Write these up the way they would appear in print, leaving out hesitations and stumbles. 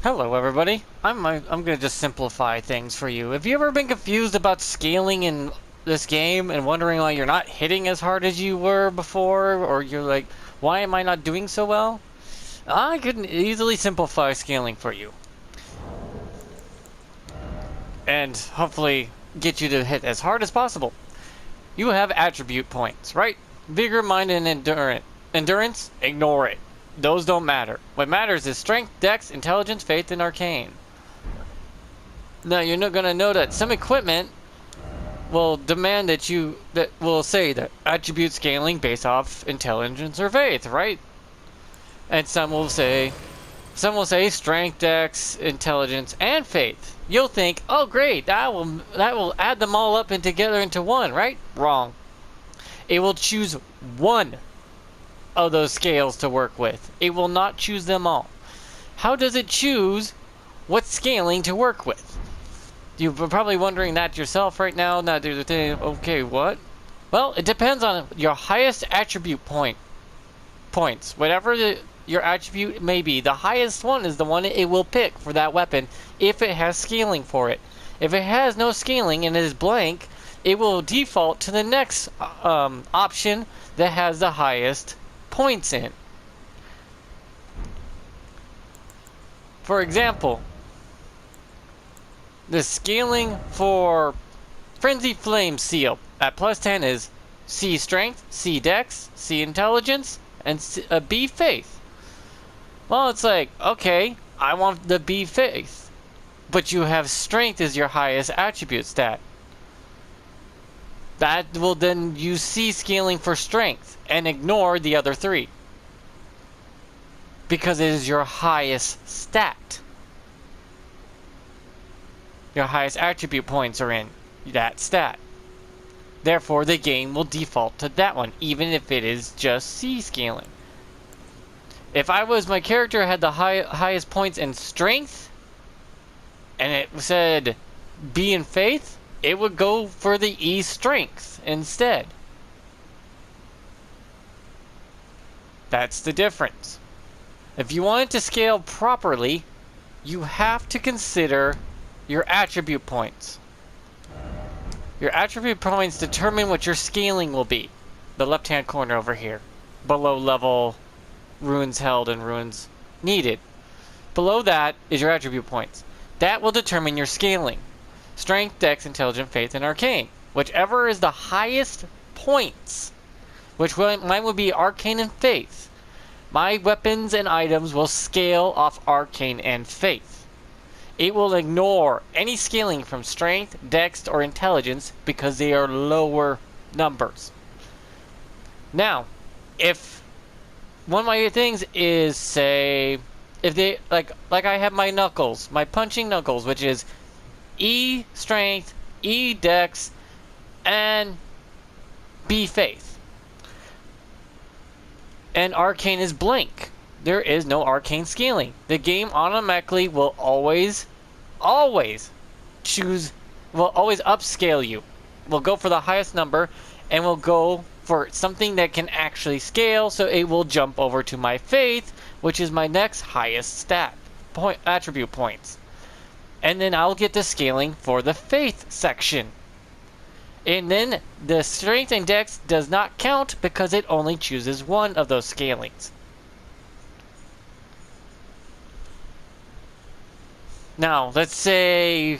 Hello everybody. I'm gonna just simplify things for you. Have you ever been confused about scaling in this game and wondering why you're not hitting as hard as you were before, or you're like, why am I not doing so well? I can easily simplify scaling for you. And hopefully get you to hit as hard as possible. You have attribute points, right? Vigor, mind, and endurance. Endurance? Ignore it. Those don't matter. What matters is strength, dex, intelligence, faith, and arcane. Now you're not gonna know that some equipment will demand that will say that attribute scaling based off intelligence or faith, right? And some will say strength, dex, intelligence, and faith. You'll think, oh great, that will add them all up and together into one, right? Wrong. It will choose one of those scales to work with. It will not choose them all. How does it choose what scaling to work with? You're probably wondering that yourself right now. Now they're thinking, okay, what? Well, it depends on your highest attribute points. Whatever your attribute may be, the highest one is the one it will pick for that weapon if it has scaling for it. If it has no scaling and it is blank, it will default to the next option that has the highest points in. For example, the scaling for Frenzy Flame Seal at plus 10 is C Strength, C Dex, C Intelligence, and B Faith. Well, it's like, okay, I want the B Faith, but you have Strength as your highest attribute stat. That will then use C scaling for Strength and ignore the other three, because it is your highest stat. Your highest attribute points are in that stat. Therefore, the game will default to that one, even if it is just C scaling. If my character had the highest points in Strength, and it said B in Faith, it would go for the E Strength instead. That's the difference. If you want it to scale properly, you have to consider your attribute points. Your attribute points determine what your scaling will be. The left-hand corner over here. Below level runes held and runes needed. Below that is your attribute points. That will determine your scaling. Strength, Dex, Intelligence, Faith, and Arcane. Whichever is the highest points, which mine would be Arcane and Faith. My weapons and items will scale off Arcane and Faith. It will ignore any scaling from Strength, Dex, or Intelligence because they are lower numbers. Now, if one of my things is, say, if they, like I have my knuckles, my punching knuckles, which is E Strength, E Dex, and B Faith. And Arcane is blank. There is no arcane scaling. The game automatically will always upscale you. Will go for the highest number and will go for something that can actually scale, so it will jump over to my Faith, which is my next highest attribute points. And then I'll get the scaling for the Faith section. And then the Strength and Dex does not count because it only chooses one of those scalings. Now, let's say,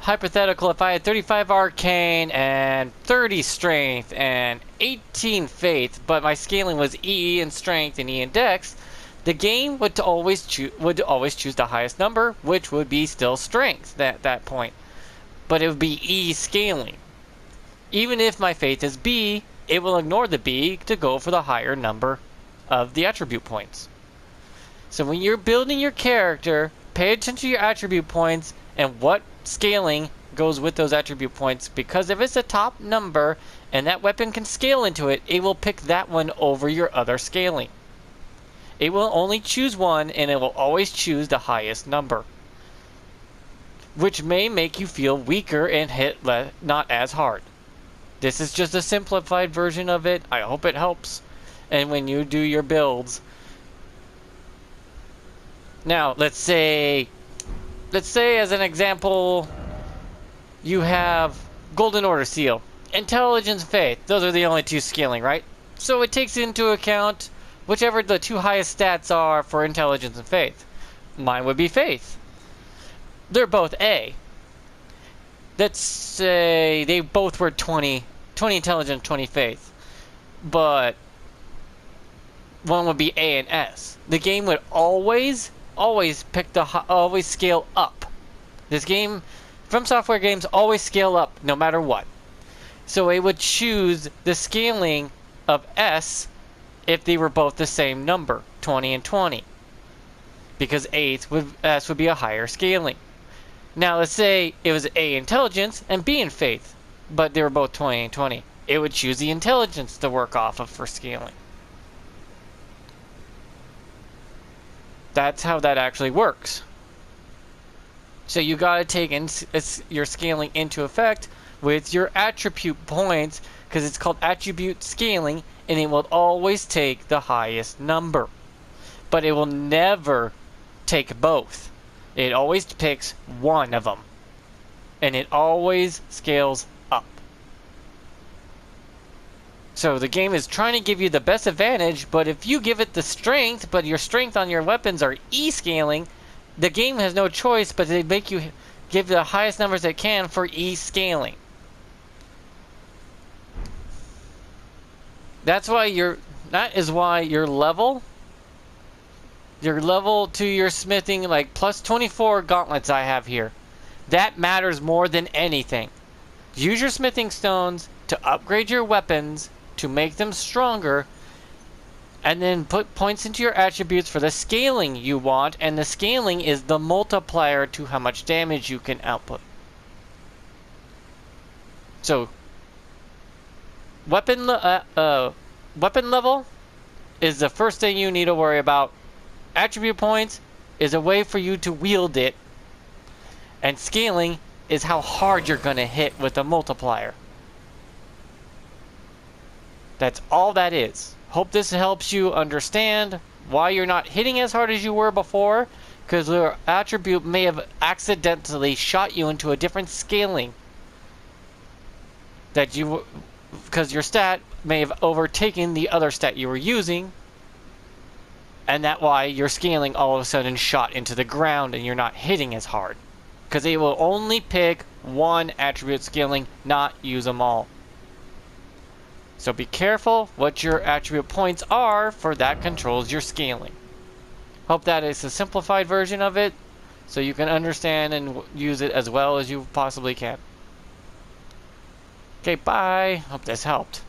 hypothetical, if I had 35 Arcane and 30 Strength and 18 Faith, but my scaling was E in Strength and E in Dex, the game would always choose the highest number, which would be still Strength at that point. But it would be E scaling. Even if my Faith is B, it will ignore the B to go for the higher number of the attribute points. So when you're building your character, pay attention to your attribute points and what scaling goes with those attribute points, because if it's a top number and that weapon can scale into it, it will pick that one over your other scaling. It will only choose one, and it will always choose the highest number, which may make you feel weaker and hit not as hard. This is just a simplified version of it. I hope it helps. And when you do your builds. Now, let's say as an example, you have Golden Order Seal, Intelligence, Faith. Those are the only two scaling, right? So it takes into account whichever the two highest stats are for Intelligence and Faith. Mine would be Faith. They're both A. Let's say they both were 20 Intelligence, 20 Faith. But one would be A and S. The game would always scale up. This game, From Software games, always scale up no matter what. So it would choose the scaling of S if they were both the same number, 20 and 20. Because S would be a higher scaling. Now let's say it was A Intelligence and B in Faith, but they were both 20 and 20. It would choose the Intelligence to work off of for scaling. That's how that actually works. So you gotta take your scaling into effect with your attribute points, because it's called attribute scaling, and it will always take the highest number. But it will never take both. It always picks one of them. And it always scales up. So the game is trying to give you the best advantage, but if you give it the strength, but your strength on your weapons are E scaling, the game has no choice but to make you give the highest numbers it can for E scaling. That is why your level to your smithing, like plus 24 gauntlets I have here, that matters more than anything. Use your smithing stones to upgrade your weapons to make them stronger, and then put points into your attributes for the scaling you want, and the scaling is the multiplier to how much damage you can output. So weapon level is the first thing you need to worry about. Attribute points is a way for you to wield it, and scaling is how hard you're going to hit with a multiplier. That's all that is. Hope this helps you understand why you're not hitting as hard as you were before, because your attribute may have accidentally shot you into a different scaling. Because your stat may have overtaken the other stat you were using, and that's why your scaling all of a sudden shot into the ground and you're not hitting as hard. Because it will only pick one attribute scaling, not use them all. So be careful what your attribute points are, for that controls your scaling. Hope that is a simplified version of it, so you can understand and use it as well as you possibly can. Okay, bye. Hope this helped.